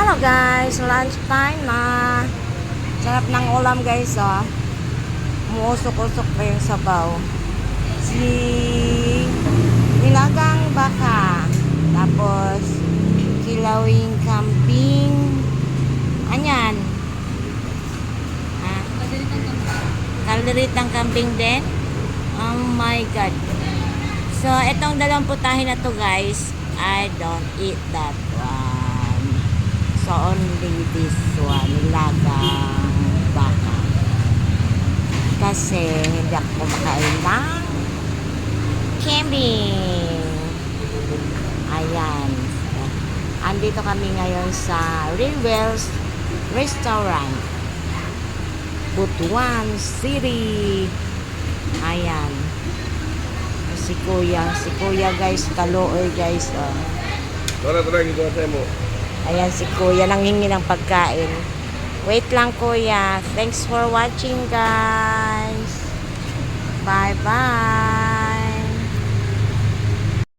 Hello guys, lunch time na. Sarap ng ulam guys, oh. Muusok-usok pa yung sabaw. Si nilagang baka. Tapos kilawing kambing. Anyan? Ha? Kalderitang kambing din? Oh my God. So, etong dalawang putahe na to guys, I don't eat that one. So, only this one, nilagang baka. Kasi, hindi ako kumakain ng kambing. Ayan. Andito kami ngayon sa Rewells Restaurant. Butuan City. Ayan. Si Kuya guys, kalooy guys. Oh. Tara, gito sa mo. Ayan si Kuya, nanghingi ng pagkain. Wait lang Kuya. Thanks for watching guys. Bye bye.